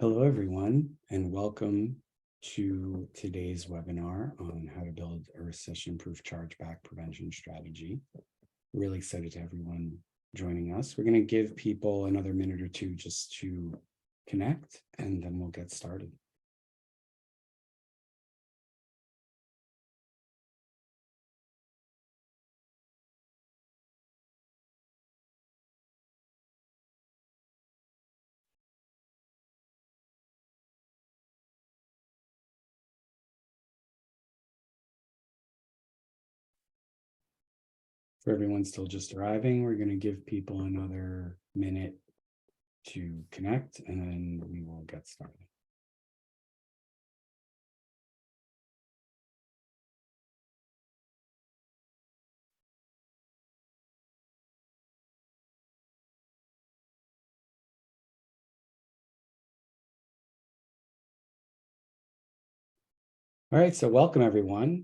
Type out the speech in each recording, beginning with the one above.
Hello, everyone, and welcome to today's webinar on how to build a recession-proof chargeback prevention strategy. Really excited to have everyone joining us. We're going to give people another minute or two just to connect, and then we'll get started. For everyone still just arriving, we're going to give people another minute to connect, and then we will get started. All right, so welcome, everyone.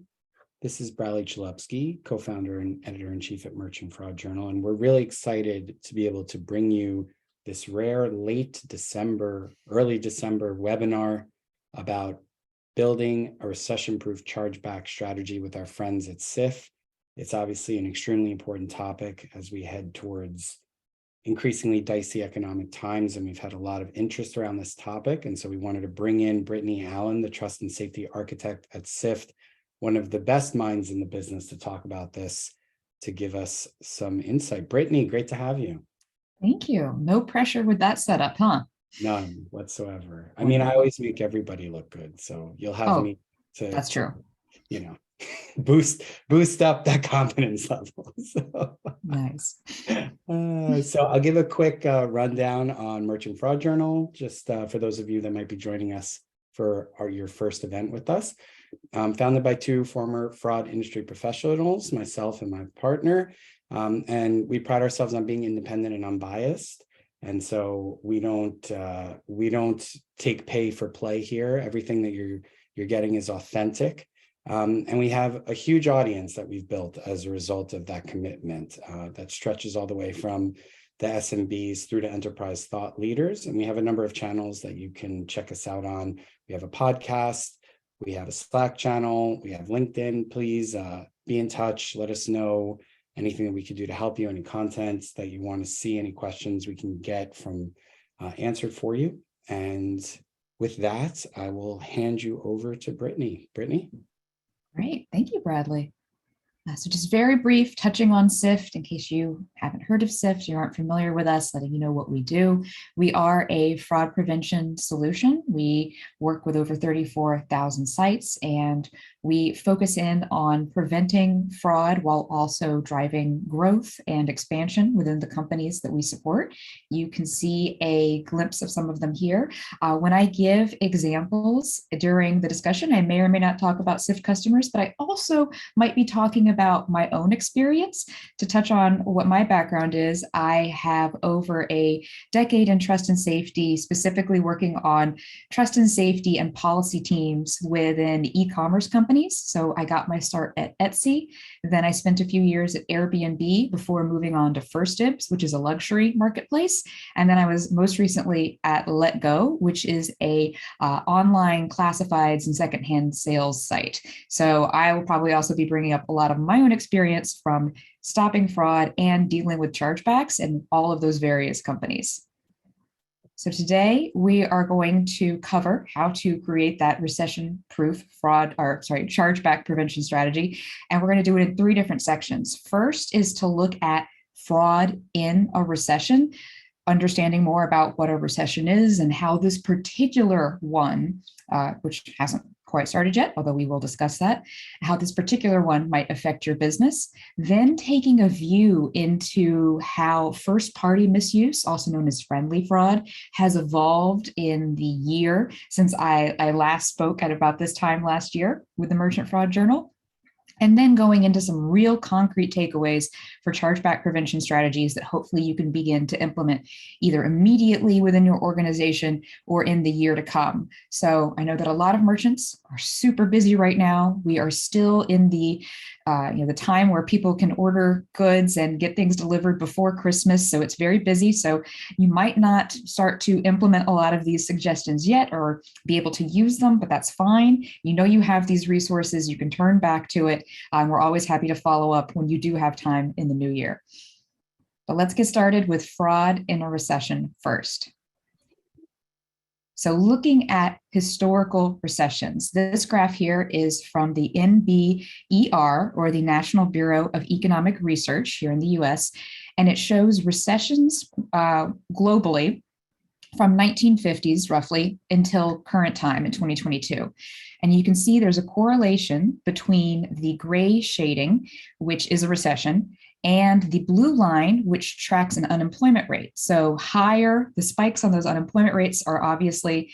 This is Bradley Chalupski, co-founder and editor-in-chief at Merchant Fraud Journal, and we're really excited to be able to bring you this rare late December, early December webinar about building a recession-proof chargeback strategy with our friends at Sift. It's obviously an extremely important topic as we head towards increasingly dicey economic times, and we've had a lot of interest around this topic. And so we wanted to bring in Brittany Allen, the trust and safety architect at Sift, one of the best minds in the business, to talk about this, to give us some insight. Brittany, great to have you. Thank you. No pressure with that setup, huh? None whatsoever. I mean, I always make everybody look good, so you'll have me to, that's true. You know, boost up that confidence level. So. Nice. So I'll give a quick rundown on Merchant Fraud Journal, just for those of you that might be joining us for your first event with us. Founded by two former fraud industry professionals, myself and my partner, and we pride ourselves on being independent and unbiased. And so we don't take pay for play here. Everything that you're getting is authentic. And we have a huge audience that we've built as a result of that commitment that stretches all the way from the SMBs through to enterprise thought leaders. And we have a number of channels that you can check us out on. We have a podcast, we have a Slack channel, we have LinkedIn. Please be in touch. Let us know anything that we could do to help you, any content that you want to see, any questions we can get from answered for you. And with that, I will hand you over to Brittany. Brittany? Great. Thank you, Bradley. So just very brief, touching on Sift, in case you haven't heard of Sift, you aren't familiar with us, letting you know what we do. We are a fraud prevention solution. We work with over 34,000 sites, and we focus in on preventing fraud while also driving growth and expansion within the companies that we support. You can see a glimpse of some of them here. When I give examples during the discussion, I may or may not talk about Sift customers, but I also might be talking about my own experience. To touch on what my background is, I have over a decade in trust and safety, specifically working on trust and safety and policy teams within e-commerce companies. So I got my start at Etsy. Then I spent a few years at Airbnb before moving on to 1stDibs, which is a luxury marketplace. And then I was most recently at LetGo, which is a online classifieds and secondhand sales site. So I will probably also be bringing up a lot of my own experience from stopping fraud and dealing with chargebacks in all of those various companies. So today we are going to cover how to create that recession-proof chargeback prevention strategy. And we're going to do it in 3 different sections. First is to look at fraud in a recession, understanding more about what a recession is and how this particular one, which hasn't quite started yet, although we will discuss that, how this particular one might affect your business. Then taking a view into how first-party misuse, also known as friendly fraud, has evolved in the year since I last spoke at about this time last year with the Merchant Fraud Journal. and then going into some real concrete takeaways for chargeback prevention strategies that hopefully you can begin to implement either immediately within your organization or in the year to come. So I know that a lot of merchants are super busy right now. We are still in the the time where people can order goods and get things delivered before Christmas. So it's very busy. So you might not start to implement a lot of these suggestions yet or be able to use them, but that's fine. You know, you have these resources, you can turn back to it. We're always happy to follow up when you do have time in the new year. But let's get started with fraud in a recession first. So looking at historical recessions, this graph here is from the NBER, or the National Bureau of Economic Research here in the US, and it shows recessions globally from 1950s roughly until current time in 2022. And you can see there's a correlation between the gray shading, which is a recession, and the blue line, which tracks an unemployment rate. So higher, the spikes on those unemployment rates are obviously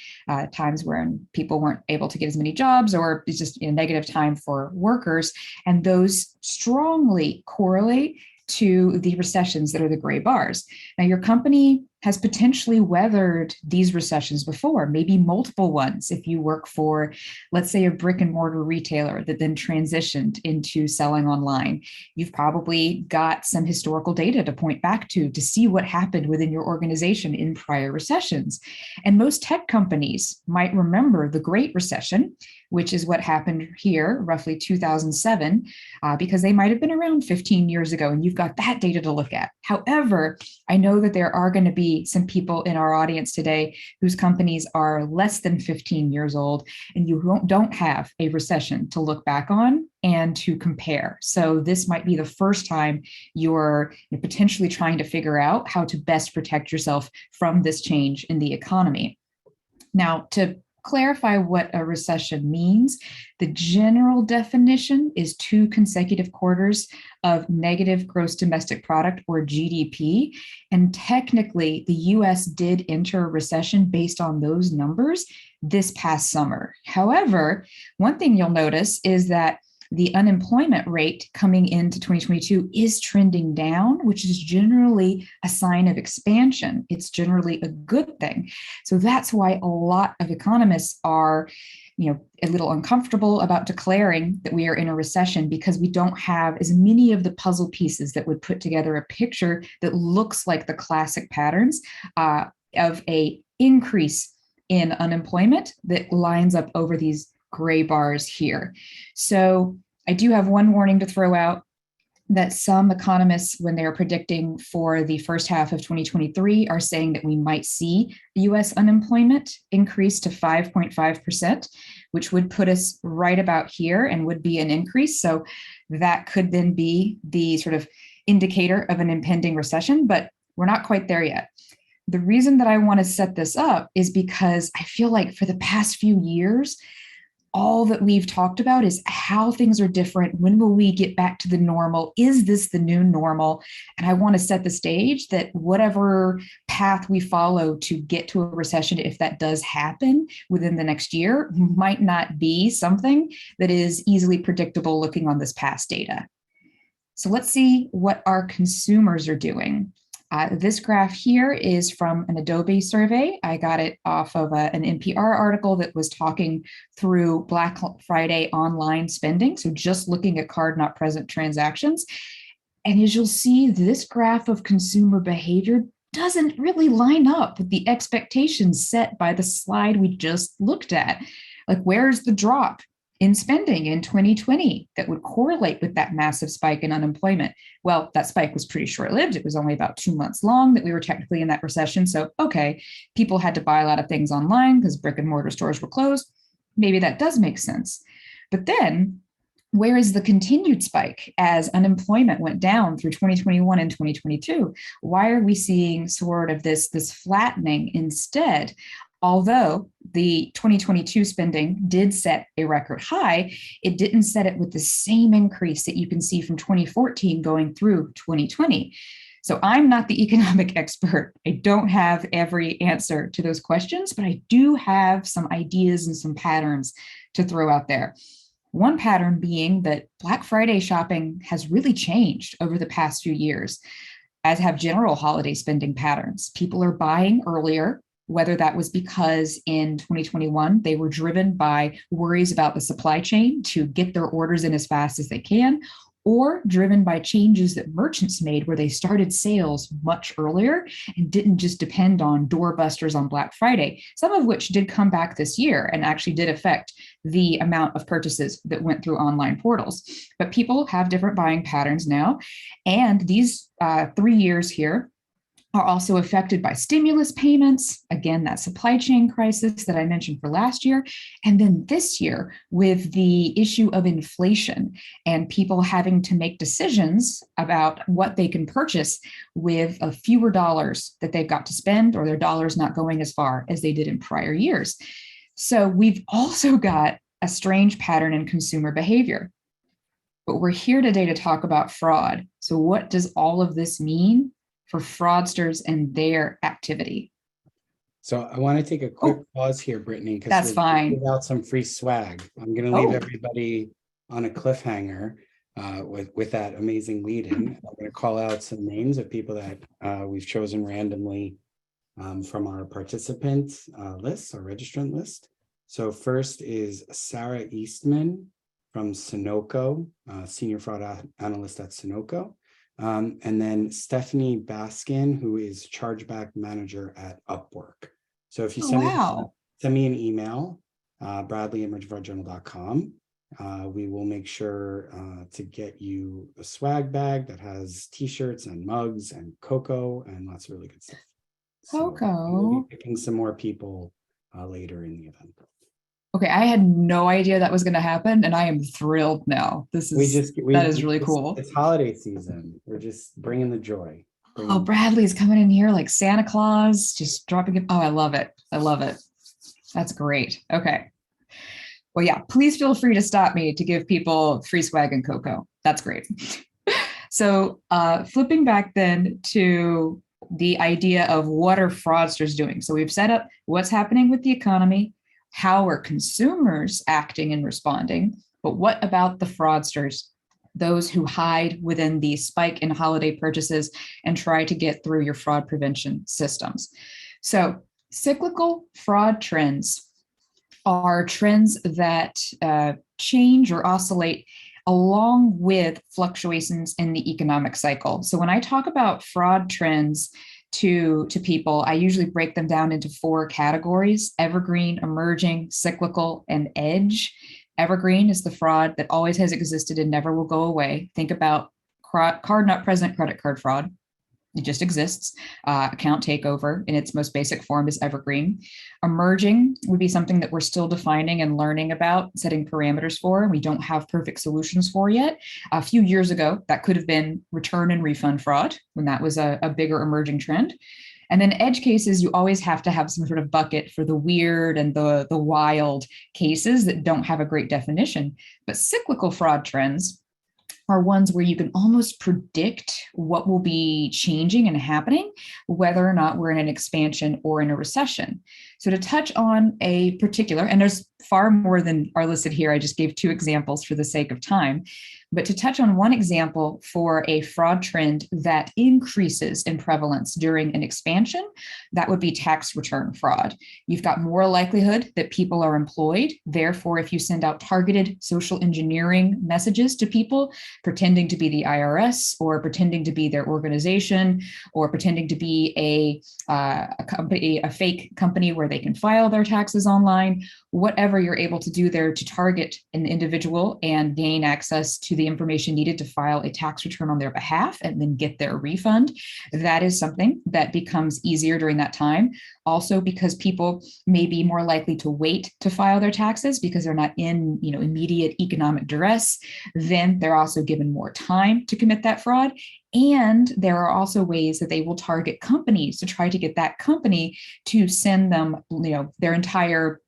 times when people weren't able to get as many jobs, or it's just a negative time for workers. And those strongly correlate to the recessions that are the gray bars. Now, your company has potentially weathered these recessions before, maybe multiple ones. If you work for, let's say, a brick and mortar retailer that then transitioned into selling online, you've probably got some historical data to point back to see what happened within your organization in prior recessions. And most tech companies might remember the Great Recession, which is what happened here, roughly 2007, because they might have been around 15 years ago, and you've got that data to look at. However, I know that there are going to be some people in our audience today whose companies are less than 15 years old, and you don't have a recession to look back on and to compare. So this might be the first time you're potentially trying to figure out how to best protect yourself from this change in the economy. Now, to clarify what a recession means, the general definition is 2 consecutive quarters of negative gross domestic product, or GDP. And technically, the US did enter a recession based on those numbers this past summer. However, one thing you'll notice is that the unemployment rate coming into 2022 is trending down, which is generally a sign of expansion. It's generally a good thing. So that's why a lot of economists are, a little uncomfortable about declaring that we are in a recession, because we don't have as many of the puzzle pieces that would put together a picture that looks like the classic patterns of a increase in unemployment that lines up over these gray bars here. So I do have one warning to throw out, that some economists, when they're predicting for the first half of 2023, are saying that we might see US unemployment increase to 5.5%, which would put us right about here and would be an increase. So that could then be the sort of indicator of an impending recession, but we're not quite there yet. The reason that I want to set this up is because I feel like for the past few years, all that we've talked about is how things are different. When will we get back to the normal? Is this the new normal? And I want to set the stage that whatever path we follow to get to a recession, if that does happen within the next year, might not be something that is easily predictable looking on this past data. So let's see what our consumers are doing. This graph here is from an Adobe survey. I got it off of an NPR article that was talking through Black Friday online spending. So just looking at card not present transactions. And as you'll see, this graph of consumer behavior doesn't really line up with the expectations set by the slide we just looked at. Like, where's the drop in spending in 2020 that would correlate with that massive spike in unemployment? Well, that spike was pretty short-lived. It was only about 2 months long that we were technically in that recession. So, okay, people had to buy a lot of things online because brick and mortar stores were closed. Maybe that does make sense. But then where is the continued spike as unemployment went down through 2021 and 2022? Why are we seeing sort of this flattening instead? Although the 2022 spending did set a record high, it didn't set it with the same increase that you can see from 2014 going through 2020. So I'm not the economic expert. I don't have every answer to those questions, but I do have some ideas and some patterns to throw out there. One pattern being that Black Friday shopping has really changed over the past few years, as have general holiday spending patterns. People are buying earlier, whether that was because in 2021 they were driven by worries about the supply chain to get their orders in as fast as they can, or driven by changes that merchants made where they started sales much earlier and didn't just depend on doorbusters on Black Friday, some of which did come back this year and actually did affect the amount of purchases that went through online portals. But people have different buying patterns now. And these 3 years here are also affected by stimulus payments, again, that supply chain crisis that I mentioned for last year, and then this year with the issue of inflation and people having to make decisions about what they can purchase with fewer dollars that they've got to spend, or their dollars not going as far as they did in prior years. So we've also got a strange pattern in consumer behavior. But we're here today to talk about fraud. So what does all of this mean for fraudsters and their activity? So I want to take a quick pause here, Brittany, because that's fine. Give out some free swag. I'm going to leave everybody on a cliffhanger with that amazing lead-in. I'm going to call out some names of people that we've chosen randomly from our participant list, our registrant list. So first is Sarah Eastman from Sunoco, senior fraud analyst at Sunoco. And then Stephanie Baskin, who is chargeback manager at Upwork. So if you send me an email, bradley@merchantfraudjournal.com, we will make sure to get you a swag bag that has t-shirts and mugs and cocoa and lots of really good stuff. So we'll be picking some more people later in the event. Okay, I had no idea that was going to happen, and I am thrilled now. That is really cool. It's holiday season. We're just bringing the joy. Bradley's coming in here like Santa Claus, just dropping it. Oh, I love it. I love it. That's great. Okay. Well, yeah, please feel free to stop me to give people free swag and cocoa. That's great. So flipping back then to the idea of what are fraudsters doing? So we've set up what's happening with the economy. How are consumers acting and responding? But what about the fraudsters, those who hide within the spike in holiday purchases and try to get through your fraud prevention systems? So cyclical fraud trends are trends that change or oscillate along with fluctuations in the economic cycle. So when I talk about fraud trends to people, I usually break them down into 4 categories: evergreen, emerging, cyclical, and edge. Evergreen is the fraud that always has existed and never will go away. Think about card not present credit card fraud. It just exists. Account takeover in its most basic form is evergreen. Emerging would be something that we're still defining and learning about, setting parameters for. We don't have perfect solutions for yet. A few years ago, that could have been return and refund fraud, when that was a bigger emerging trend. And then edge cases, you always have to have some sort of bucket for the weird and the wild cases that don't have a great definition. But cyclical fraud trends are ones where you can almost predict what will be changing and happening, whether or not we're in an expansion or in a recession. So to touch on a particular, and there's far more than are listed here, I just gave 2 examples for the sake of time, but to touch on one example for a fraud trend that increases in prevalence during an expansion, that would be tax return fraud. You've got more likelihood that people are employed. Therefore, if you send out targeted social engineering messages to people, pretending to be the IRS or pretending to be their organization or pretending to be a company, a fake company where they can file their taxes online, whatever you're able to do there to target an individual and gain access to the information needed to file a tax return on their behalf and then get their refund, that is something that becomes easier during that time. Also, because people may be more likely to wait to file their taxes because they're not in immediate economic duress, then they're also given more time to commit that fraud. And there are also ways that they will target companies to try to get that company to send them their entire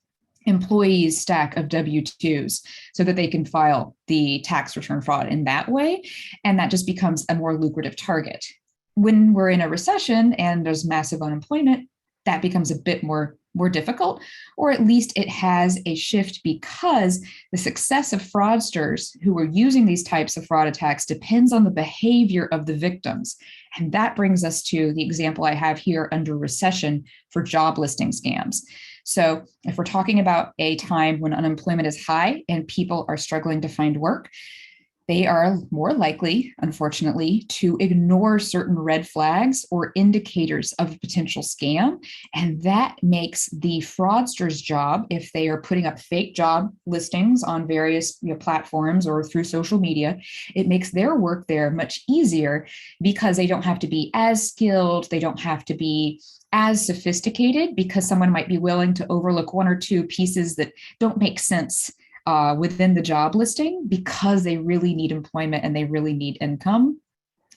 employees stack of W-2s so that they can file the tax return fraud in that way. And that just becomes a more lucrative target. When we're in a recession and there's massive unemployment, that becomes a bit more more difficult, or at least it has a shift because the success of fraudsters who are using these types of fraud attacks depends on the behavior of the victims. And that brings us to the example I have here under recession for job listing scams. So if we're talking about a time when unemployment is high and people are struggling to find work, they are more likely, unfortunately, to ignore certain red flags or indicators of a potential scam. And that makes the fraudster's job, if they are putting up fake job listings on various platforms or through social media, it makes their work there much easier because they don't have to be as skilled, they don't have to be as sophisticated, because someone might be willing to overlook one or two pieces that don't make sense within the job listing because they really need employment and they really need income.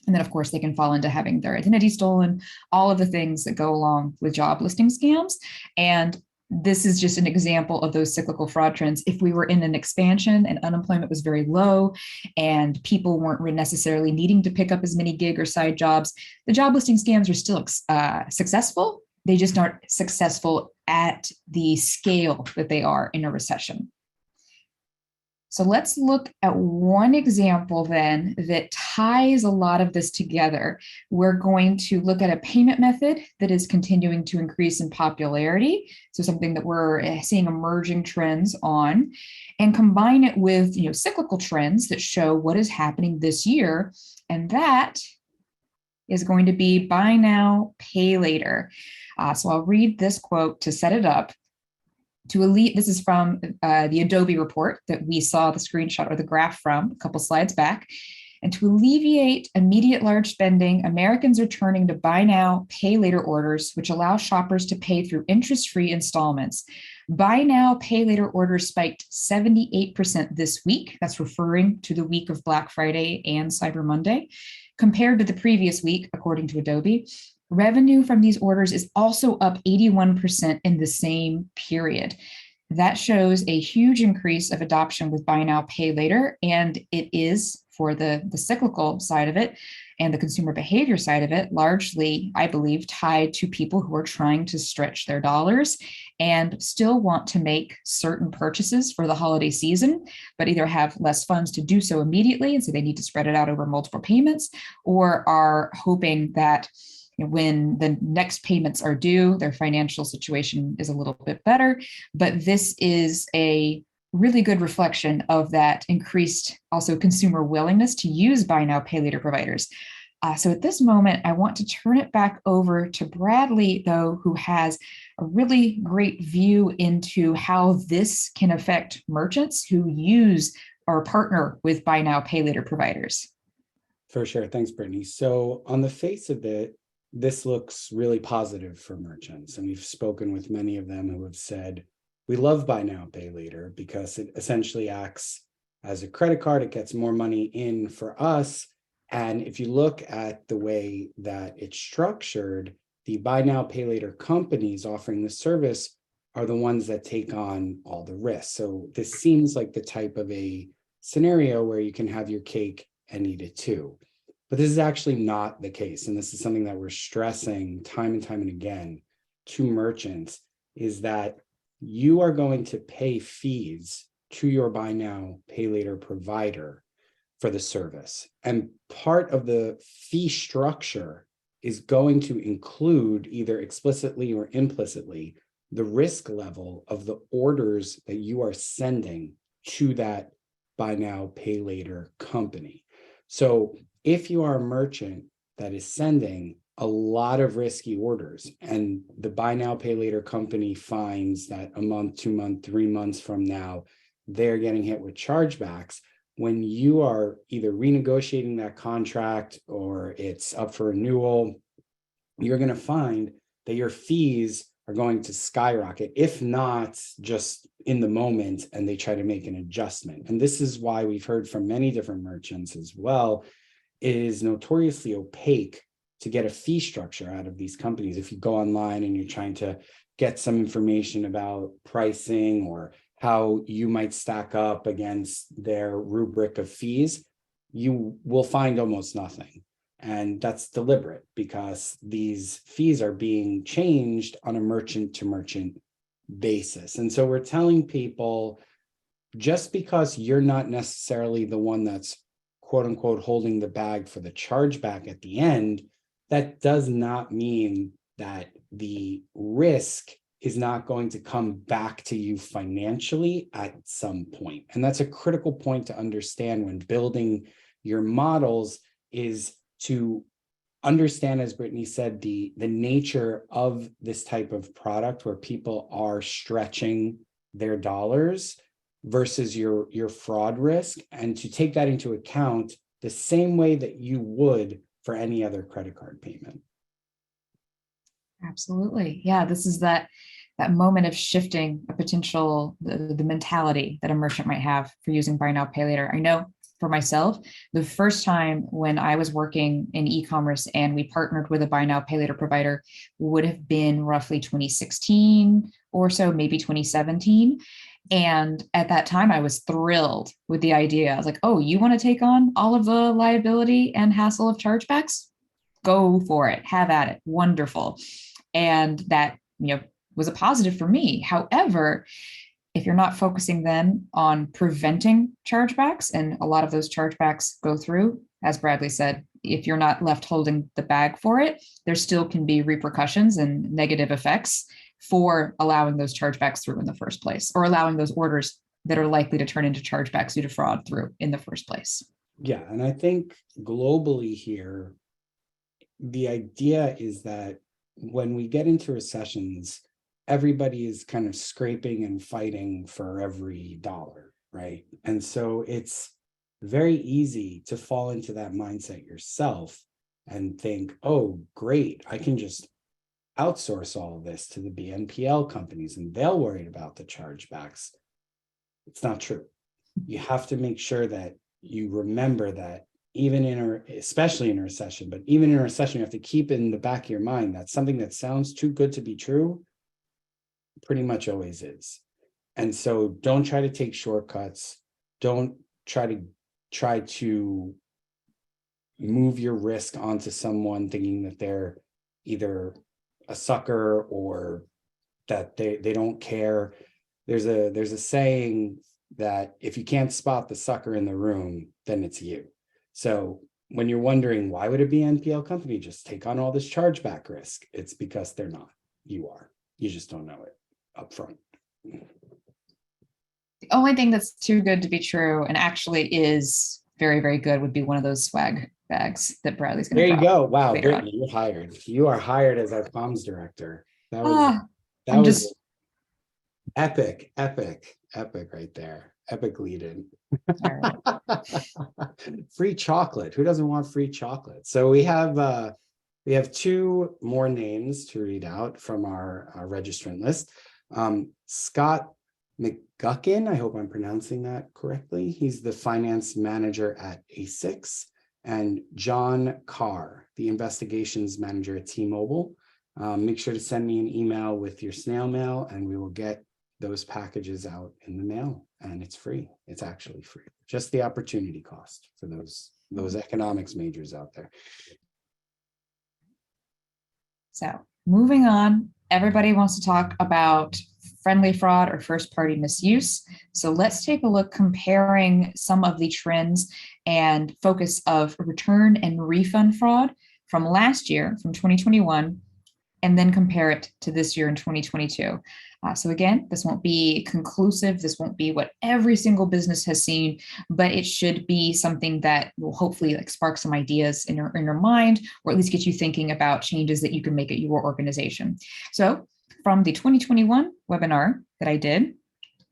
And then, of course, they can fall into having their identity stolen, all of the things that go along with job listing scams. And this is just an example of those cyclical fraud trends. If we were in an expansion and unemployment was very low and people weren't necessarily needing to pick up as many gig or side jobs, the job listing scams are still successful. They just aren't successful at the scale that they are in a recession. So let's look at one example then that ties a lot of this together. We're going to look at a payment method that is continuing to increase in popularity. So something that we're seeing emerging trends on, and combine it with cyclical trends that show what is happening this year. And that is going to be buy now, pay later. So I'll read this quote to set it up. This is from the Adobe report that we saw the screenshot or the graph from a couple slides back. And to alleviate immediate large spending, Americans are turning to buy now, pay later orders, which allow shoppers to pay through interest-free installments. Buy now, pay later orders spiked 78% this week. That's referring to the week of Black Friday and Cyber Monday, compared to the previous week, according to Adobe. Revenue from these orders is also up 81% in the same period. That shows a huge increase of adoption with buy now, pay later, and it is, for the cyclical side of it and the consumer behavior side of it, largely, I believe, tied to people who are trying to stretch their dollars and still want to make certain purchases for the holiday season, but either have less funds to do so immediately, and so they need to spread it out over multiple payments, or are hoping that when the next payments are due, their financial situation is a little bit better. But this is a really good reflection of that increased also consumer willingness to use buy now, pay later providers. So at this moment, I want to turn it back over to Bradley, though, who has a really great view into how this can affect merchants who use or partner with buy now, pay later providers. For sure. Thanks, Brittany. So on the face of it, this looks really positive for merchants. And we've spoken with many of them who have said, we love buy now, pay later because it essentially acts as a credit card. It gets more money in for us. And if you look at the way that it's structured, the buy now, pay later companies offering the service are the ones that take on all the risks. So this seems like the type of a scenario where you can have your cake and eat it too. But this is actually not the case. And this is something that we're stressing time and again to merchants, is that you are going to pay fees to your buy now, pay later provider for the service. And part of the fee structure is going to include, either explicitly or implicitly, the risk level of the orders that you are sending to that buy now, pay later company. So if you are a merchant that is sending a lot of risky orders and the buy now, pay later company finds that a month, 2 months, 3 months from now, they're getting hit with chargebacks, when you are either renegotiating that contract or it's up for renewal, you're going to find that your fees are going to skyrocket, if not just in the moment, and they try to make an adjustment. And this is why we've heard from many different merchants as well. It is notoriously opaque to get a fee structure out of these companies. If you go online and you're trying to get some information about pricing or how you might stack up against their rubric of fees, you will find almost nothing. And that's deliberate because these fees are being changed on a merchant to merchant basis. And so we're telling people, just because you're not necessarily the one that's quote unquote holding the bag for the chargeback at the end, that does not mean that the risk is not going to come back to you financially at some point. And that's a critical point to understand when building your models, is to understand, as Brittany said, the nature of this type of product where people are stretching their dollars versus your fraud risk, and to take that into account the same way that you would for any other credit card payment. Absolutely. Yeah, this is that moment of shifting a potential, the mentality that a merchant might have for using buy now, pay later. I know for myself, the first time when I was working in e-commerce and we partnered with a buy now, pay later provider would have been roughly 2016 or so, maybe 2017. And at that time, I was thrilled with the idea. I was like, oh, you want to take on all of the liability and hassle of chargebacks? Go for it. Have at it. Wonderful. And that, was a positive for me. However, if you're not focusing then on preventing chargebacks, and a lot of those chargebacks go through, as Bradley said, if you're not left holding the bag for it, there still can be repercussions and negative effects for allowing those chargebacks through in the first place, or allowing those orders that are likely to turn into chargebacks due to fraud through in the first place. Yeah, and I think globally here, the idea is that when we get into recessions, everybody is kind of scraping and fighting for every dollar, right? And so it's very easy to fall into that mindset yourself and think, oh, great, I can just outsource all of this to the BNPL companies and they'll worry about the chargebacks. It's not true. You have to make sure that you remember that even especially in a recession, but even in a recession, you have to keep in the back of your mind that something that sounds too good to be true pretty much always is. And so don't try to take shortcuts. Don't try to move your risk onto someone thinking that they're either a sucker or that they don't care. There's a saying that if you can't spot the sucker in the room, then it's you. So when you're wondering, why would a BNPL company just take on all this chargeback risk? It's because they're not. You are. You just don't know it up front. The only thing that's too good to be true, and actually is very, very good, would be one of those swag bags that Bradley's going to There you go. Wow, Brittany, you're hired. You are hired as our comms director. That was epic right there. Epic lead in. Free chocolate. Who doesn't want free chocolate? So we have two more names to read out from our registrant list. Scott McGuckin, I hope I'm pronouncing that correctly. He's the finance manager at A6, and John Carr, the investigations manager at T-Mobile. Make sure to send me an email with your snail mail and we will get those packages out in the mail, and it's free. It's actually free. Just the opportunity cost for those economics majors out there. So moving on, everybody wants to talk about friendly fraud or first party misuse. So let's take a look comparing some of the trends and focus of return and refund fraud from last year, from 2021, and then compare it to this year in 2022. So again, this won't be conclusive. This won't be what every single business has seen, but it should be something that will hopefully spark some ideas in your mind, or at least get you thinking about changes that you can make at your organization. So from the 2021 webinar that I did,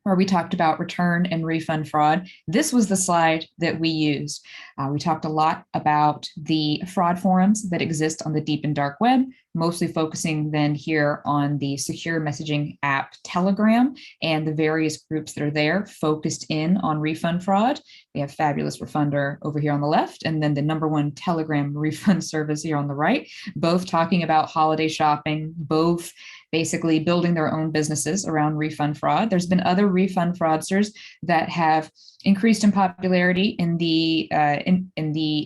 where we talked about return and refund fraud, this was the slide that we used. We talked a lot about the fraud forums that exist on the deep and dark web, mostly focusing then here on the secure messaging app Telegram and the various groups that are there focused in on refund fraud. We have Fabulous Refunder over here on the left, and then the #1 Telegram refund service here on the right, both talking about holiday shopping, both basically building their own businesses around refund fraud. There's been other refund fraudsters that have increased in popularity in the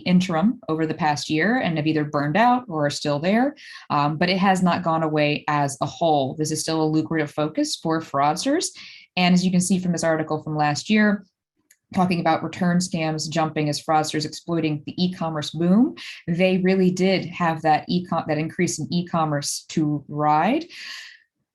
interim over the past year and have either burned out or are still there. but it has not gone away as a whole. This is still a lucrative focus for fraudsters. And as you can see from this article from last year, talking about return scams jumping as fraudsters exploiting the e-commerce boom, they really did have that increase in e-commerce to ride.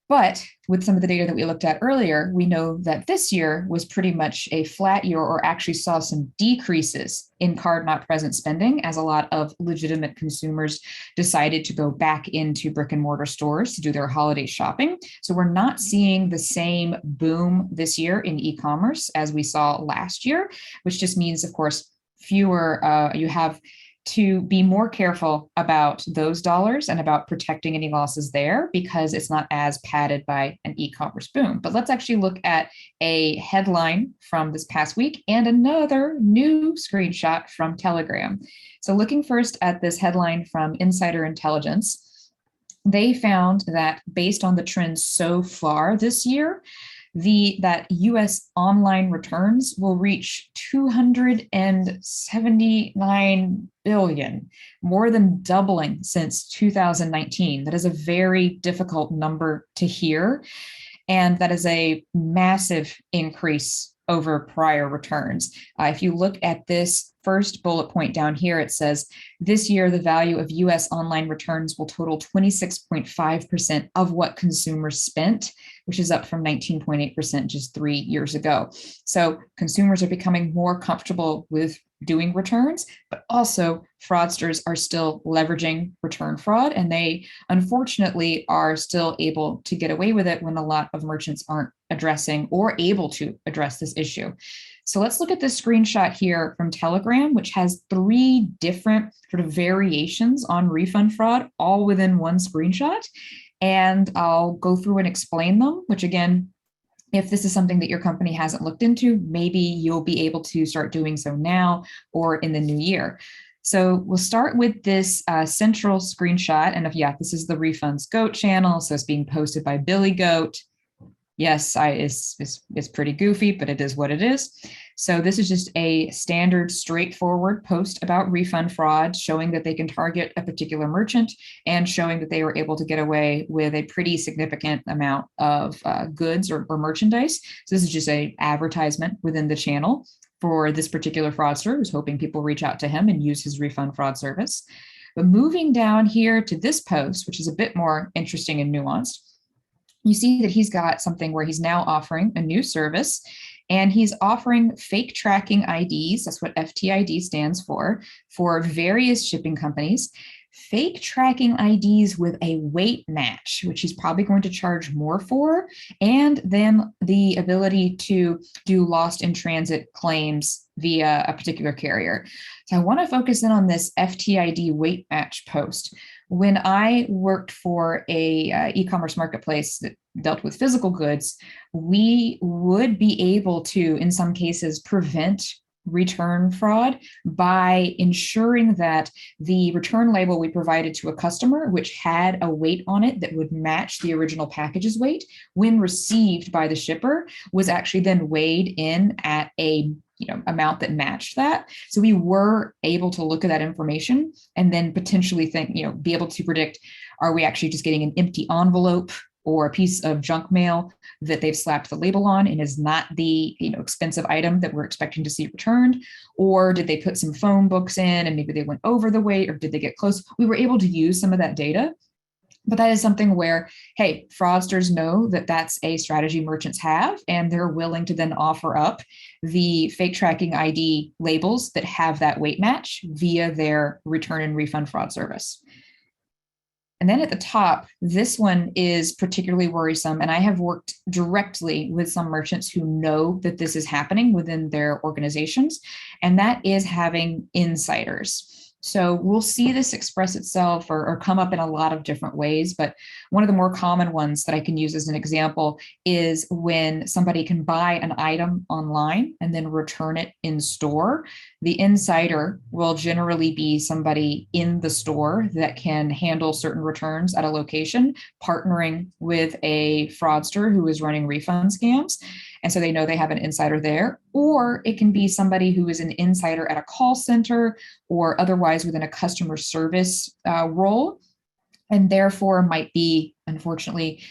But with some of the data that we looked at earlier, we know that this year was pretty much a flat year, or actually saw some decreases in card not present spending as a lot of legitimate consumers decided to go back into brick and mortar stores to do their holiday shopping. So we're not seeing the same boom this year in e-commerce as we saw last year, which just means, of course, fewer, you have to be more careful about those dollars and about protecting any losses there, because it's not as padded by an e-commerce boom. But let's actually look at a headline from this past week and another new screenshot from Telegram. So looking first at this headline from Insider Intelligence, they found that based on the trends so far this year, that US online returns will reach 279 billion, more than doubling since 2019. That is a very difficult number to hear. And that is a massive increase over prior returns. If you look at this first bullet point down here, it says this year, the value of US online returns will total 26.5% of what consumers spent, which is up from 19.8% just 3 years ago. So consumers are becoming more comfortable with doing returns, but also fraudsters are still leveraging return fraud, and they unfortunately are still able to get away with it when a lot of merchants aren't addressing or able to address this issue. So let's look at this screenshot here from Telegram, which has 3 different sort of variations on refund fraud, all within one screenshot. And I'll go through and explain them, which again, if this is something that your company hasn't looked into, maybe you'll be able to start doing so now or in the new year. So we'll start with this central screenshot. And this is the Refunds Goat channel. So it's being posted by Billy Goat. Yes, it's pretty goofy, but it is what it is. So this is just a standard, straightforward post about refund fraud, showing that they can target a particular merchant and showing that they were able to get away with a pretty significant amount of goods or merchandise. So this is just an advertisement within the channel for this particular fraudster who's hoping people reach out to him and use his refund fraud service. But moving down here to this post, which is a bit more interesting and nuanced, you see that he's got something where he's now offering a new service, and he's offering fake tracking IDs. That's what FTID stands for various shipping companies. Fake tracking IDs with a weight match, which he's probably going to charge more for, and then the ability to do lost in transit claims via a particular carrier. So I want to focus in on this FTID weight match post. When I worked for a e-commerce marketplace that dealt with physical goods, we would be able to, in some cases, prevent return fraud by ensuring that the return label we provided to a customer, which had a weight on it that would match the original package's weight, when received by the shipper, was actually then weighed in at a amount that matched that. So we were able to look at that information and then potentially think, be able to predict, are we actually just getting an empty envelope or a piece of junk mail that they've slapped the label on and is not the expensive item that we're expecting to see returned? Or did they put some phone books in and maybe they went over the weight, or did they get close? We were able to use some of that data. But that is something where, hey, fraudsters know that that's a strategy merchants have, and they're willing to then offer up the fake tracking ID labels that have that weight match via their return and refund fraud service. And then at the top, this one is particularly worrisome. And I have worked directly with some merchants who know that this is happening within their organizations, and that is having insiders. So we'll see this express itself or come up in a lot of different ways. But one of the more common ones that I can use as an example is when somebody can buy an item online and then return it in store. The insider will generally be somebody in the store that can handle certain returns at a location, partnering with a fraudster who is running refund scams. And so they know they have an insider there. Or it can be somebody who is an insider at a call center or otherwise within a customer service role and therefore might be, unfortunately,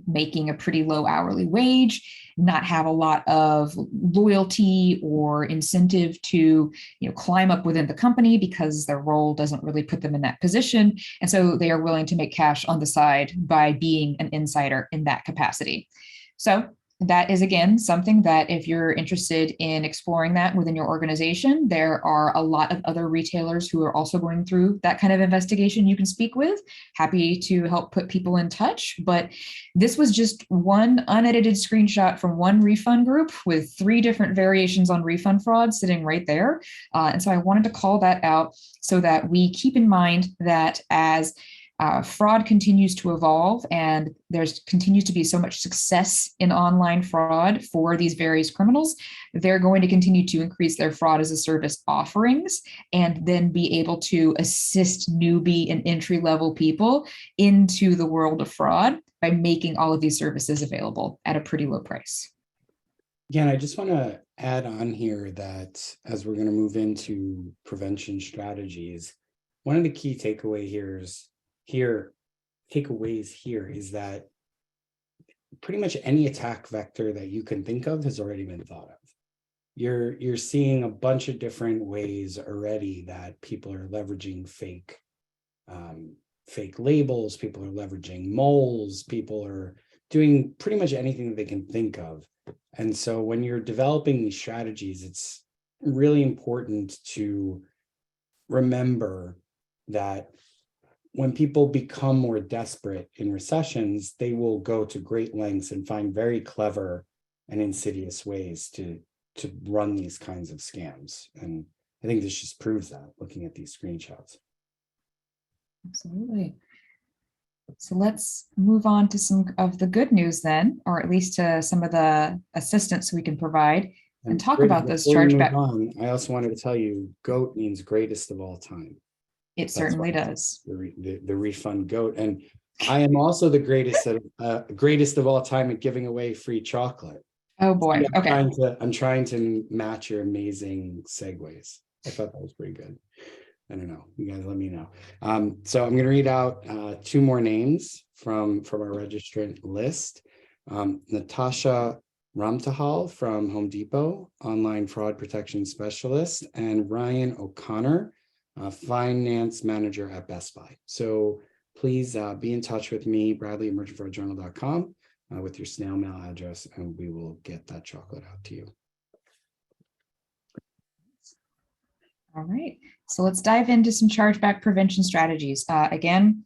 making a pretty low hourly wage, not have a lot of loyalty or incentive to climb up within the company because their role doesn't really put them in that position. And so they are willing to make cash on the side by being an insider in that capacity. So that is, again, something that if you're interested in exploring that within your organization, there are a lot of other retailers who are also going through that kind of investigation you can speak with. Happy to help put people in touch. But this was just one unedited screenshot from one refund group with 3 different variations on refund fraud sitting right there. And so I wanted to call that out so that we keep in mind that as fraud continues to evolve and there's continues to be so much success in online fraud for these various criminals, they're going to continue to increase their fraud as a service offerings and then be able to assist newbie and entry-level people into the world of fraud by making all of these services available at a pretty low price. Again, I just want to add on here that as we're going to move into prevention strategies, one of the key takeaways here is that pretty much any attack vector that you can think of has already been thought of. You're seeing a bunch of different ways already that people are leveraging fake labels, people are leveraging moles, people are doing pretty much anything that they can think of. And so when you're developing these strategies, it's really important to remember that when people become more desperate in recessions, they will go to great lengths and find very clever and insidious ways to run these kinds of scams. And I think this just proves that, looking at these screenshots. Absolutely. So let's move on to some of the good news then, or at least to some of the assistance we can provide and talk about those chargeback. I also wanted to tell you, GOAT means greatest of all time. It certainly does. The refund GOAT. And I am also the greatest of all time at giving away free chocolate. Oh boy. So okay. I'm trying to match your amazing segues. I thought that was pretty good. I don't know. You guys let me know. So I'm going to read out 2 more names from our registrant list. Natasha Ramtahal from Home Depot, online fraud protection specialist, and Ryan O'Connor, finance manager at Best Buy. So please be in touch with me, Bradley at merchantfraudjournal.com, with your snail mail address, and we will get that chocolate out to you. All right, so let's dive into some chargeback prevention strategies. Again,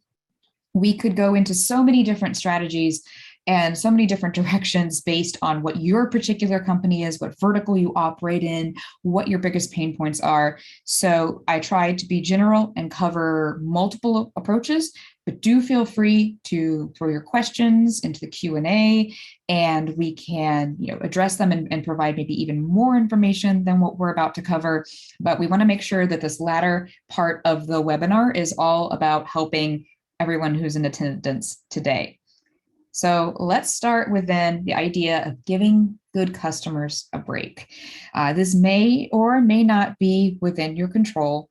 we could go into so many different strategies and so many different directions based on what your particular company is, what vertical you operate in, what your biggest pain points are. So I tried to be general and cover multiple approaches, but do feel free to throw your questions into the Q&A and we can address them and provide maybe even more information than what we're about to cover. But we want to make sure that this latter part of the webinar is all about helping everyone who's in attendance today. So let's start with then the idea of giving good customers a break. This may or may not be within your control,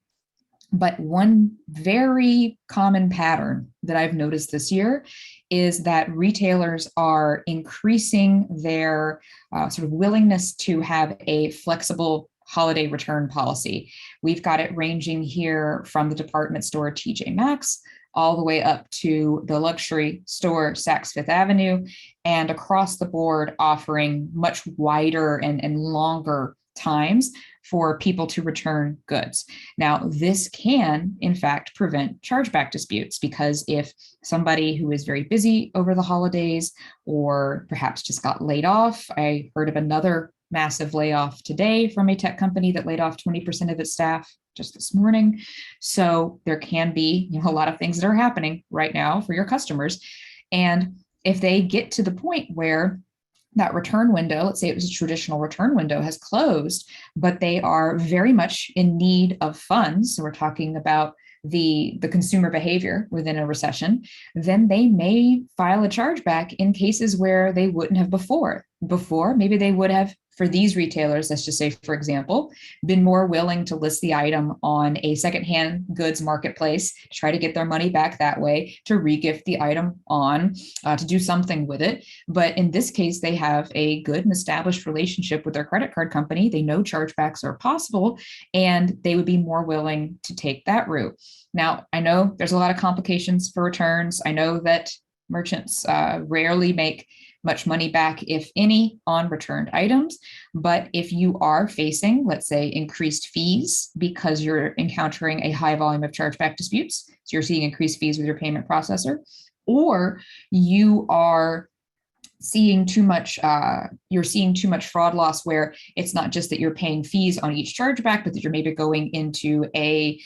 but one very common pattern that I've noticed this year is that retailers are increasing their sort of willingness to have a flexible holiday return policy. We've got it ranging here from the department store TJ Maxx all the way up to the luxury store Saks Fifth Avenue, and across the board offering much wider and longer times for people to return goods. Now, this can, in fact, prevent chargeback disputes, because if somebody who is very busy over the holidays or perhaps just got laid off, I heard of another massive layoff today from a tech company that laid off 20% of its staff just this morning. So there can be a lot of things that are happening right now for your customers. And if they get to the point where that return window, let's say it was a traditional return window, has closed, but they are very much in need of funds, so we're talking about the consumer behavior within a recession, then they may file a chargeback in cases where they wouldn't have before. Maybe they would have for these retailers, let's just say, for example, been more willing to list the item on a secondhand goods marketplace to try to get their money back that way, to regift the item on, to do something with it. But in this case, they have a good and established relationship with their credit card company. They know chargebacks are possible, and they would be more willing to take that route. Now, I know there's a lot of complications for returns. I know that merchants rarely make much money back, if any, on returned items. But if you are facing, let's say, increased fees because you're encountering a high volume of chargeback disputes, so you're seeing increased fees with your payment processor, or you are seeing too much, you're seeing too much fraud loss, where it's not just that you're paying fees on each chargeback, but that you're maybe going into a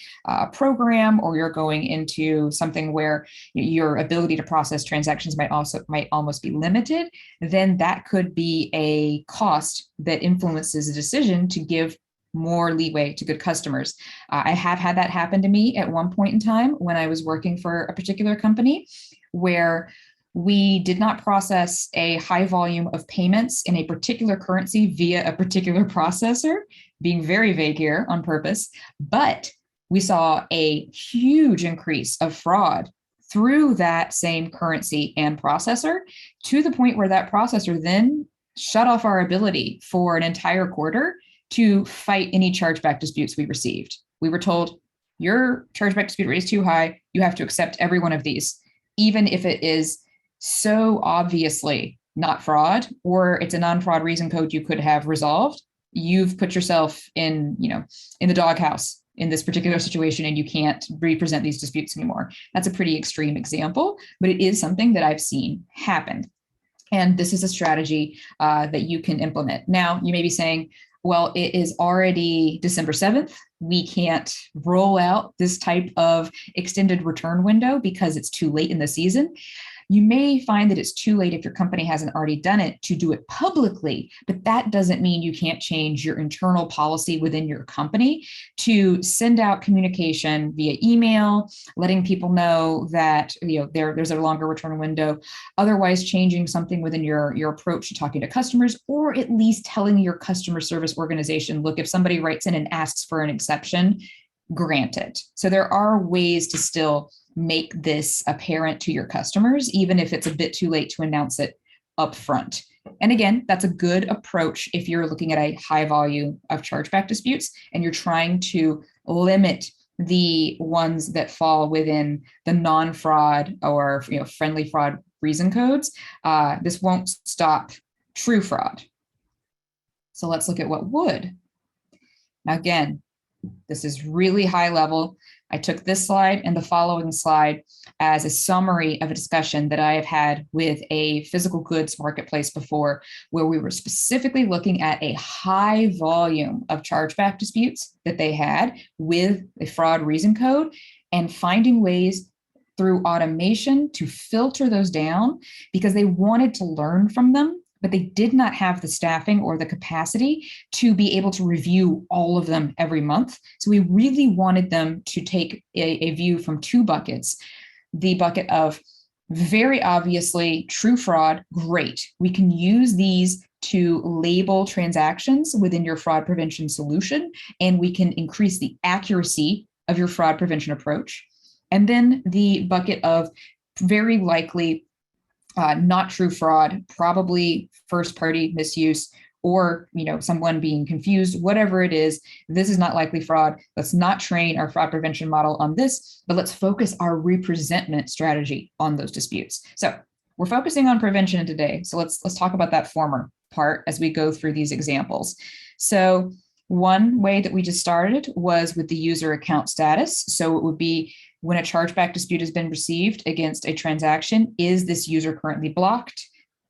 program, or you're going into something where your ability to process transactions might almost be limited, then that could be a cost that influences a decision to give more leeway to good customers. I have had that happen to me at one point in time when I was working for a particular company, where we did not process a high volume of payments in a particular currency via a particular processor, being very vague here on purpose, but we saw a huge increase of fraud through that same currency and processor, to the point where that processor then shut off our ability for an entire quarter to fight any chargeback disputes we received. We were told, your chargeback dispute rate is too high. You have to accept every one of these, even if it is so obviously not fraud, or it's a non-fraud reason code you could have resolved. You've put yourself in, in the doghouse in this particular situation, and you can't represent these disputes anymore. That's a pretty extreme example, but it is something that I've seen happen. And this is a strategy that you can implement. Now, you may be saying, well, it is already December 7th. We can't roll out this type of extended return window because it's too late in the season. You may find that it's too late if your company hasn't already done it to do it publicly, but that doesn't mean you can't change your internal policy within your company to send out communication via email, letting people know that there's a longer return window, otherwise changing something within your approach to talking to customers, or at least telling your customer service organization, look, if somebody writes in and asks for an exception, grant it. So there are ways to still make this apparent to your customers, even if it's a bit too late to announce it upfront. And again, that's a good approach if you're looking at a high volume of chargeback disputes and you're trying to limit the ones that fall within the non-fraud or friendly fraud reason codes. This won't stop true fraud. So let's look at what would. Now, again, this is really high level. I took this slide and the following slide as a summary of a discussion that I have had with a physical goods marketplace before, where we were specifically looking at a high volume of chargeback disputes that they had with a fraud reason code, and finding ways through automation to filter those down, because they wanted to learn from them, but they did not have the staffing or the capacity to be able to review all of them every month. So we really wanted them to take a view from two buckets. The bucket of very obviously true fraud, great. We can use these to label transactions within your fraud prevention solution, and we can increase the accuracy of your fraud prevention approach. And then the bucket of very likely not true fraud, probably first-party misuse, or someone being confused, whatever it is. This is not likely fraud. Let's not train our fraud prevention model on this, but let's focus our representment strategy on those disputes. So we're focusing on prevention today. So let's talk about that former part as we go through these examples. So one way that we just started was with the user account status. So it would be when a chargeback dispute has been received against a transaction, is this user currently blocked?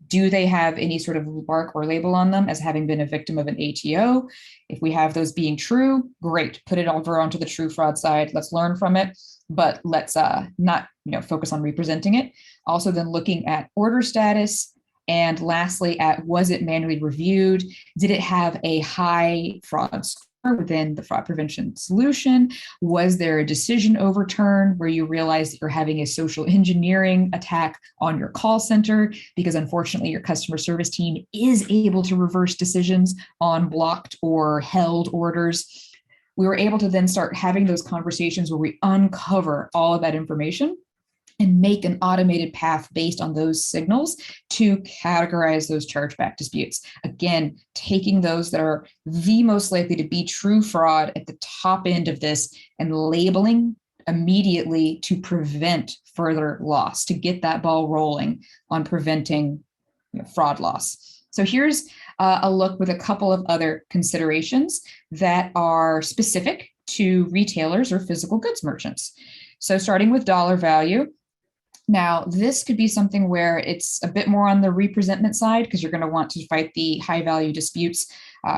Do they have any sort of mark or label on them as having been a victim of an ATO? If we have those being true, great, put it over onto the true fraud side. Let's learn from it, but let's not focus on representing it. Also then looking at order status, and lastly at, was it manually reviewed? Did it have a high fraud within the fraud prevention solution? Was there a decision overturn where you realize that you're having a social engineering attack on your call center because unfortunately your customer service team is able to reverse decisions on blocked or held orders? We were able to then start having those conversations where we uncover all of that information and make an automated path based on those signals to categorize those chargeback disputes. Again, taking those that are the most likely to be true fraud at the top end of this and labeling immediately to prevent further loss, to get that ball rolling on preventing fraud loss. So here's a look with a couple of other considerations that are specific to retailers or physical goods merchants. So starting with dollar value. Now, this could be something where it's a bit more on the representment side because you're going to want to fight the high value disputes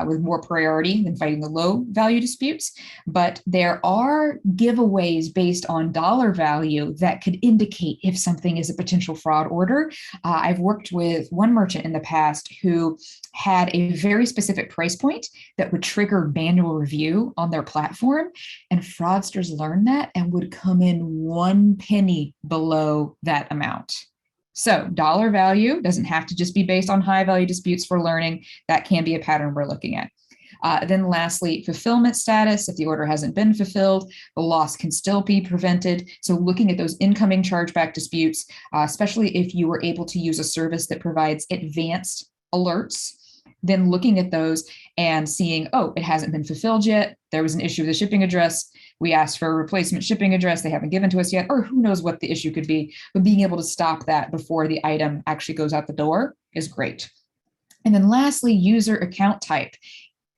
with more priority than fighting the low value disputes. But there are giveaways based on dollar value that could indicate if something is a potential fraud order. I've worked with one merchant in the past who had a very specific price point that would trigger manual review on their platform. And fraudsters learned that and would come in 1 penny below that amount. So dollar value doesn't have to just be based on high value disputes for learning. That can be a pattern we're looking at. Then lastly, fulfillment status. If the order hasn't been fulfilled, the loss can still be prevented. So looking at those incoming chargeback disputes, especially if you were able to use a service that provides advanced alerts, then looking at those and seeing, oh, it hasn't been fulfilled yet. There was an issue with the shipping address. We asked for a replacement shipping address. They haven't given to us yet, or who knows what the issue could be. But being able to stop that before the item actually goes out the door is great. And then lastly, user account type.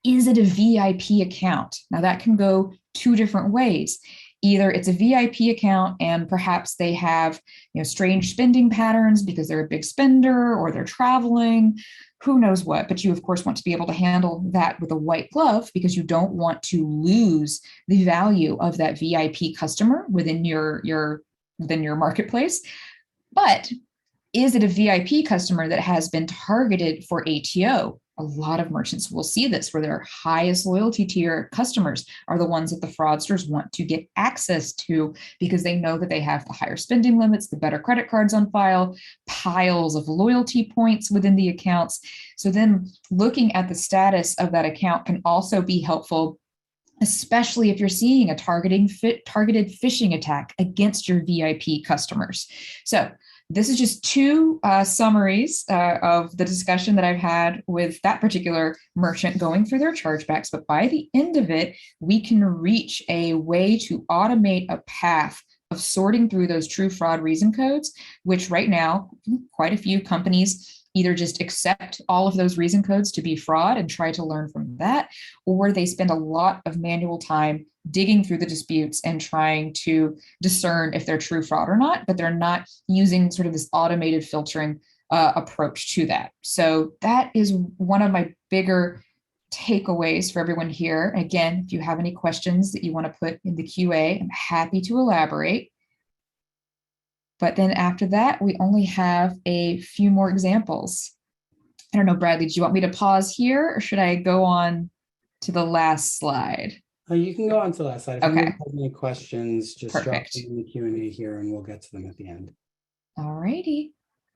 Is it a VIP account? Now that can go 2 different ways. Either it's a VIP account and perhaps they have, strange spending patterns because they're a big spender or they're traveling, who knows what, but you of course want to be able to handle that with a white glove because you don't want to lose the value of that VIP customer within your marketplace. But is it a VIP customer that has been targeted for ATO? A lot of merchants will see this where their highest loyalty tier customers are the ones that the fraudsters want to get access to because they know that they have the higher spending limits, the better credit cards on file, piles of loyalty points within the accounts. So then looking at the status of that account can also be helpful, especially if you're seeing a targeted phishing attack against your VIP customers. So this is just 2 summaries of the discussion that I've had with that particular merchant going through their chargebacks. But by the end of it, we can reach a way to automate a path of sorting through those true fraud reason codes, which right now, quite a few companies either just accept all of those reason codes to be fraud and try to learn from that, or they spend a lot of manual time digging through the disputes and trying to discern if they're true fraud or not, but they're not using sort of this automated filtering approach to that. So that is one of my bigger takeaways for everyone here. Again, if you have any questions that you want to put in the QA, I'm happy to elaborate. But then after that, we only have a few more examples. I don't know, Bradley, do you want me to pause here or should I go on to the last slide? You can go on to the last slide. If anyone has any questions, just drop Perfect. them in the Q&A here and we'll get to them at the end. All righty.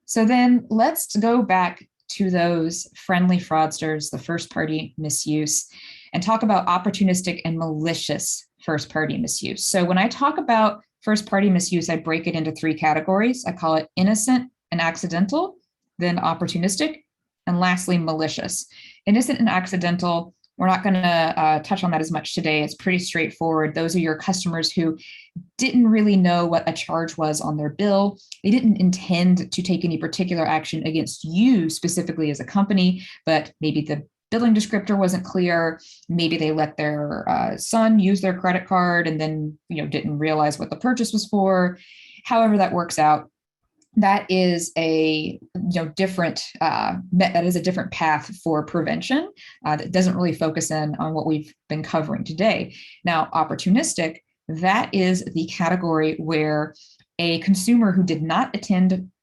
So then let's go back to those friendly fraudsters, the first-party misuse, and talk about opportunistic and malicious first-party misuse. So when I talk about first-party misuse, I break it into 3 categories. I call it innocent and accidental, then opportunistic, and lastly, malicious. Innocent and accidental, we're not going to touch on that as much today. It's pretty straightforward. Those are your customers who didn't really know what a charge was on their bill. They didn't intend to take any particular action against you specifically as a company, but maybe the billing descriptor wasn't clear. Maybe they let their son use their credit card and then didn't realize what the purchase was for. However that works out, that is a different path for prevention that doesn't really focus in on what we've been covering today. Now, opportunistic, that is the category where a consumer who did not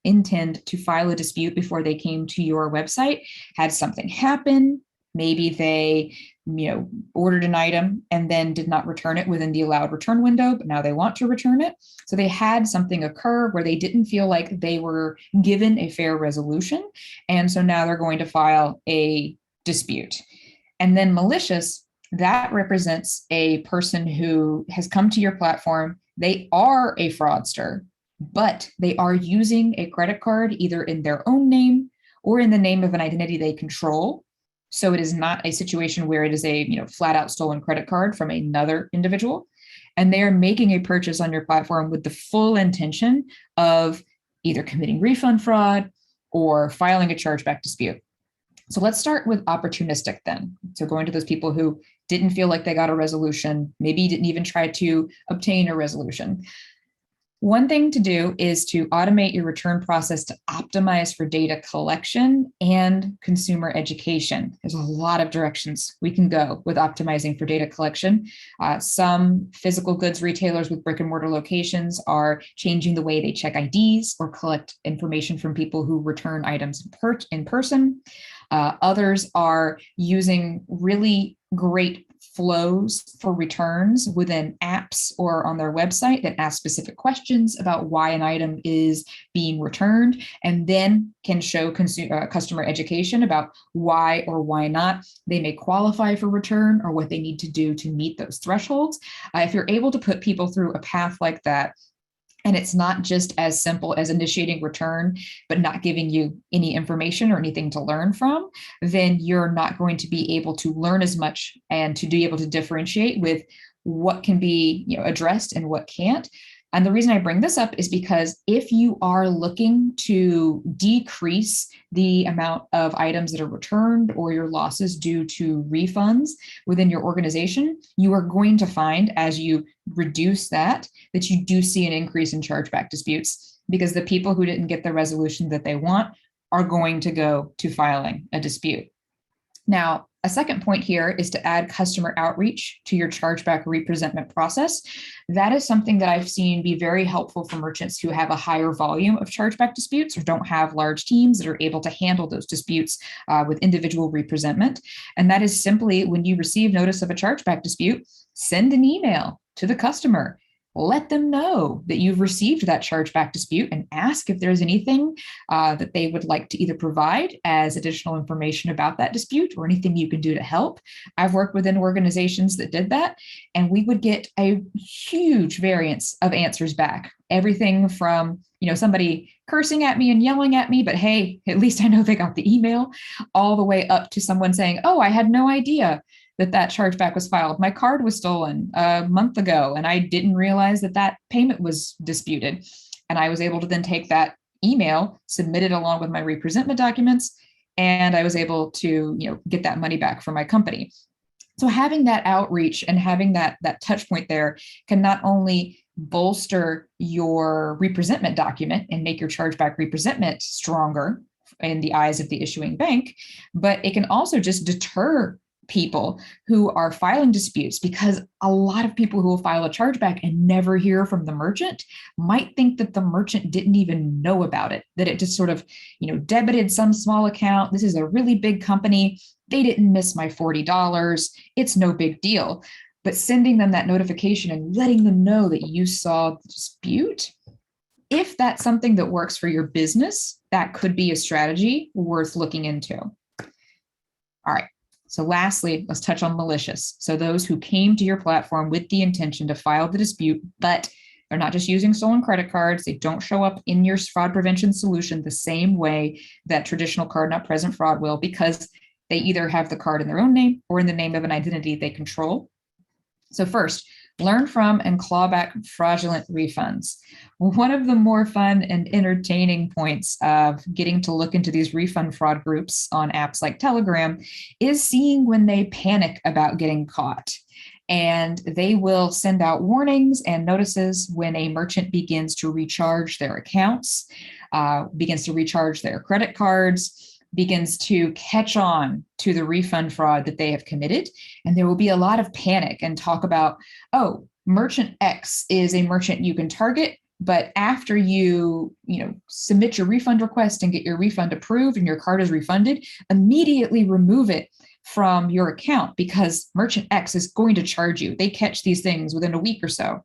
intend to file a dispute before they came to your website had something happen. Maybe they, ordered an item and then did not return it within the allowed return window, but now they want to return it. So they had something occur where they didn't feel like they were given a fair resolution. And so now they're going to file a dispute. And then malicious, that represents a person who has come to your platform. They are a fraudster, but they are using a credit card either in their own name or in the name of an identity they control. So it is not a situation where it is a flat out stolen credit card from another individual. And they are making a purchase on your platform with the full intention of either committing refund fraud or filing a chargeback dispute. So let's start with opportunistic then. So going to those people who didn't feel like they got a resolution, maybe didn't even try to obtain a resolution. One thing to do is to automate your return process to optimize for data collection and consumer education. There's a lot of directions we can go with optimizing for data collection. Some physical goods retailers with brick and mortar locations are changing the way they check IDs or collect information from people who return items in person. Others are using really great flows for returns within apps or on their website that ask specific questions about why an item is being returned, and then can show customer education about why or why not they may qualify for return or what they need to do to meet those thresholds. If you're able to put people through a path like that, and it's not just as simple as initiating return, but not giving you any information or anything to learn from, then you're not going to be able to learn as much and to be able to differentiate with what can be addressed and what can't. And the reason I bring this up is because if you are looking to decrease the amount of items that are returned or your losses due to refunds within your organization, you are going to find as you reduce that you do see an increase in chargeback disputes, because the people who didn't get the resolution that they want are going to go to filing a dispute. Now, a second point here is to add customer outreach to your chargeback representment process. That is something that I've seen be very helpful for merchants who have a higher volume of chargeback disputes or don't have large teams that are able to handle those disputes with individual representment. And that is simply when you receive notice of a chargeback dispute, send an email to the customer. Let them know that you've received that chargeback dispute and ask if there's anything that they would like to either provide as additional information about that dispute or anything you can do to help. I've worked within organizations that did that, and we would get a huge variance of answers back. Everything from somebody cursing at me and yelling at me, but hey, at least I know they got the email, all the way up to someone saying, oh, I had no idea that chargeback was filed. My card was stolen a month ago, and I didn't realize that payment was disputed. And I was able to then take that email, submit it along with my representment documents, and I was able to get that money back from my company. So having that outreach and having that touch point there can not only bolster your representment document and make your chargeback representment stronger in the eyes of the issuing bank, but it can also just deter people who are filing disputes, because a lot of people who will file a chargeback and never hear from the merchant might think that the merchant didn't even know about it, that it just sort of, debited some small account. This is a really big company. They didn't miss my $40. It's no big deal. But sending them that notification and letting them know that you saw the dispute, if that's something that works for your business, that could be a strategy worth looking into. All right. So lastly, let's touch on malicious. So those who came to your platform with the intention to file the dispute, but they're not just using stolen credit cards. They don't show up in your fraud prevention solution the same way that traditional card not present fraud will, because they either have the card in their own name or in the name of an identity they control. So first, learn from and claw back fraudulent refunds. One of the more fun and entertaining points of getting to look into these refund fraud groups on apps like Telegram is seeing when they panic about getting caught. And they will send out warnings and notices when a merchant begins to recharge their accounts, begins to recharge their credit cards, begins to catch on to the refund fraud that they have committed. And there will be a lot of panic and talk about, oh, merchant X is a merchant you can target, but after you submit your refund request and get your refund approved and your card is refunded, immediately remove it from your account because merchant X is going to charge you. They catch these things within a week or so.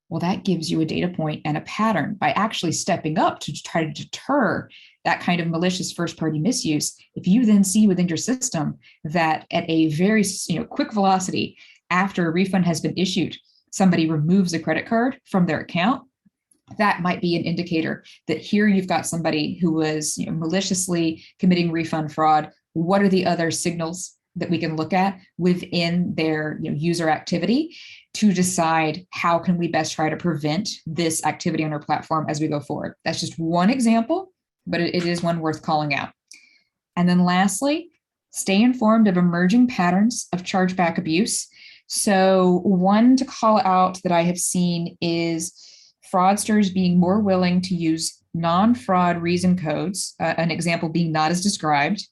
Well, that gives you a data point and a pattern by actually stepping up to try to deter that kind of malicious first-party misuse. If you then see within your system that at a very quick velocity after a refund has been issued, somebody removes a credit card from their account, that might be an indicator that here you've got somebody who was maliciously committing refund fraud. What are the other signals that we can look at within their user activity to decide how can we best try to prevent this activity on our platform as we go forward? That's just one example, but it is one worth calling out. And then lastly, stay informed of emerging patterns of chargeback abuse. So one to call out that I have seen is fraudsters being more willing to use non-fraud reason codes, an example being not as described,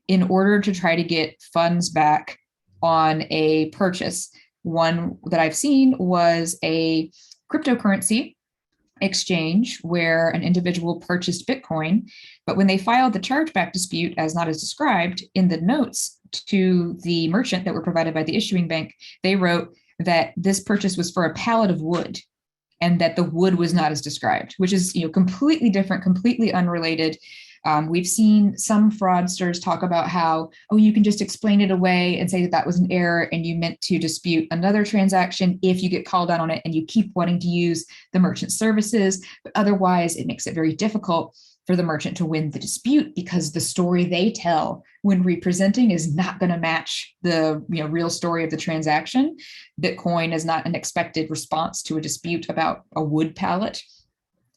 in order to try to get funds back on a purchase. One that I've seen was a cryptocurrency exchange where an individual purchased Bitcoin, but when they filed the chargeback dispute as not as described in the notes to the merchant that were provided by the issuing bank, they wrote that this purchase was for a pallet of wood and that the wood was not as described, which is completely different, completely unrelated. We've seen some fraudsters talk about how, you can just explain it away and say that that was an error and you meant to dispute another transaction if you get called out on it and you keep wanting to use the merchant services. But otherwise, it makes it very difficult for the merchant to win the dispute because the story they tell when representing is not going to match the real story of the transaction. Bitcoin is not an expected response to a dispute about a wood pallet.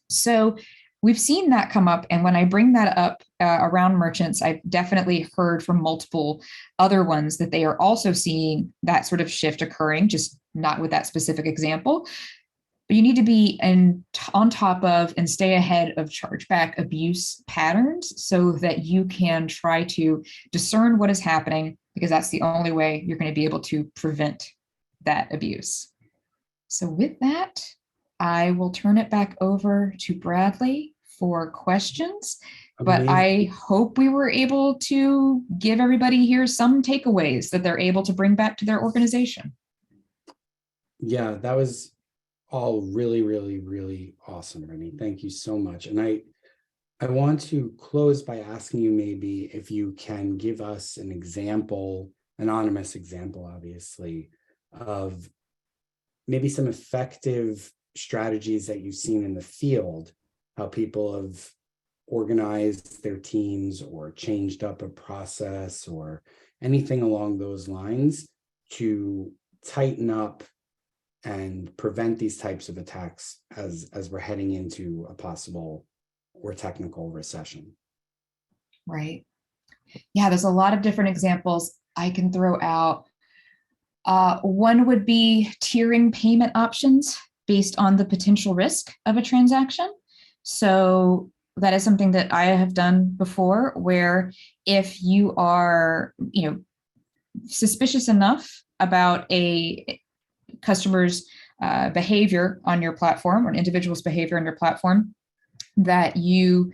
So we've seen that come up. And when I bring that up around merchants, I've definitely heard from multiple other ones that they are also seeing that sort of shift occurring, just not with that specific example. But you need to be on top of and stay ahead of chargeback abuse patterns so that you can try to discern what is happening, because that's the only way you're going to be able to prevent that abuse. So with that, I will turn it back over to Bradley for questions. But I hope we were able to give everybody here some takeaways that they're able to bring back to their organization. Yeah, that was all really, really, really awesome, Rennie. Thank you so much. And I want to close by asking you maybe if you can give us an example, anonymous example, obviously, of maybe some effective strategies that you've seen in the field, how people have organized their teams or changed up a process or anything along those lines to tighten up and prevent these types of attacks as we're heading into a possible or technical recession. Right. Yeah, there's a lot of different examples I can throw out. One would be tiering payment options based on the potential risk of a transaction. So that is something that I have done before, where if you are, suspicious enough about a customer's behavior on your platform or an individual's behavior on your platform, that you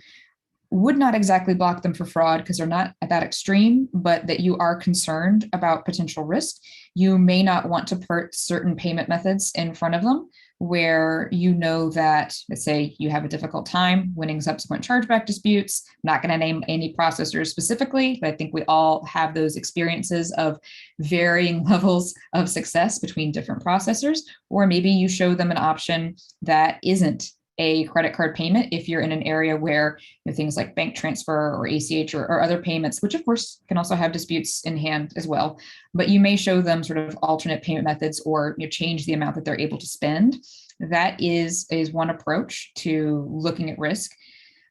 would not exactly block them for fraud because they're not at that extreme, but that you are concerned about potential risk. You may not want to put certain payment methods in front of them where that, let's say you have a difficult time winning subsequent chargeback disputes. I'm not going to name any processors specifically, but I think we all have those experiences of varying levels of success between different processors. Or maybe you show them an option that isn't a credit card payment if you're in an area where things like bank transfer or ACH or other payments, which of course can also have disputes in hand as well, but you may show them sort of alternate payment methods or change the amount that they're able to spend. That is one approach to looking at risk.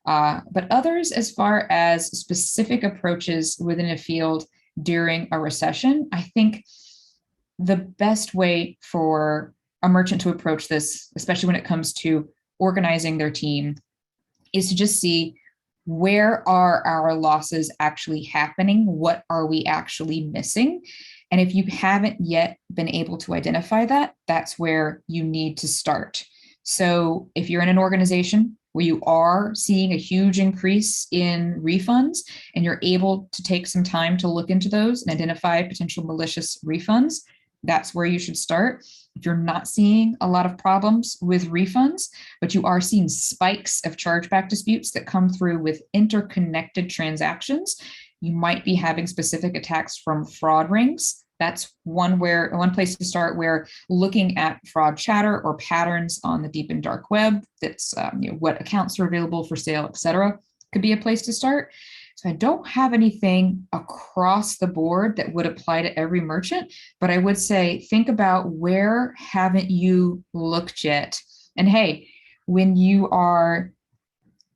But others, as far as specific approaches within a field during a recession, I think the best way for a merchant to approach this, especially when it comes to organizing their team, is to just see where are our losses actually happening? What are we actually missing? And if you haven't yet been able to identify that, that's where you need to start. So if you're in an organization where you are seeing a huge increase in refunds and you're able to take some time to look into those and identify potential malicious refunds, that's where you should start. If you're not seeing a lot of problems with refunds, but you are seeing spikes of chargeback disputes that come through with interconnected transactions, you might be having specific attacks from fraud rings. That's one place to start, where looking at fraud chatter or patterns on the deep and dark web, that's what accounts are available for sale, etc., could be a place to start. So I don't have anything across the board that would apply to every merchant, but I would say think about where haven't you looked yet? And hey, when you are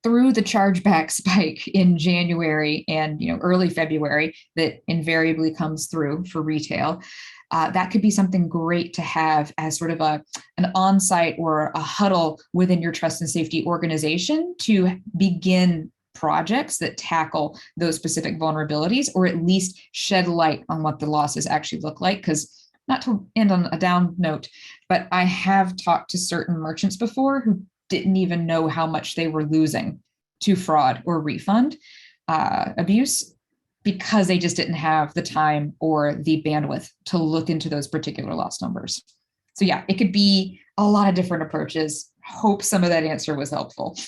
through the chargeback spike in January and early February that invariably comes through for retail, that could be something great to have as sort of an on-site or a huddle within your trust and safety organization to begin projects that tackle those specific vulnerabilities, or at least shed light on what the losses actually look like. Because, not to end on a down note, but I have talked to certain merchants before who didn't even know how much they were losing to fraud or refund abuse, because they just didn't have the time or the bandwidth to look into those particular loss numbers. So yeah, it could be a lot of different approaches. Hope some of that answer was helpful.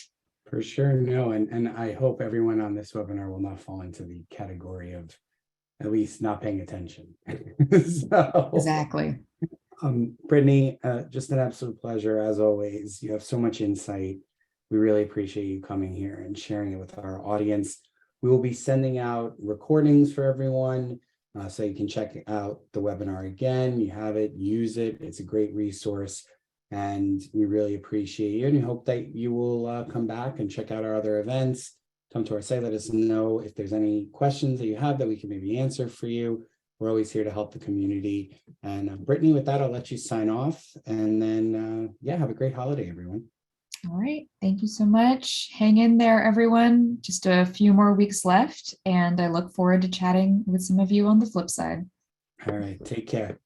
For sure, no, and I hope everyone on this webinar will not fall into the category of at least not paying attention. So, exactly. Brittany, just an absolute pleasure as always. You have so much insight. We really appreciate you coming here and sharing it with our audience. We will be sending out recordings for everyone, so you can check out the webinar again. You have it, use it. It's a great resource. And we really appreciate you, and we hope that you will come back and check out our other events. Come to our site, let us know if there's any questions that you have that we can maybe answer for you. We're always here to help the community. And Brittany, with that, I'll let you sign off. And then, yeah, have a great holiday, everyone. All right. Thank you so much. Hang in there, everyone. Just a few more weeks left, and I look forward to chatting with some of you on the flip side. All right. Take care.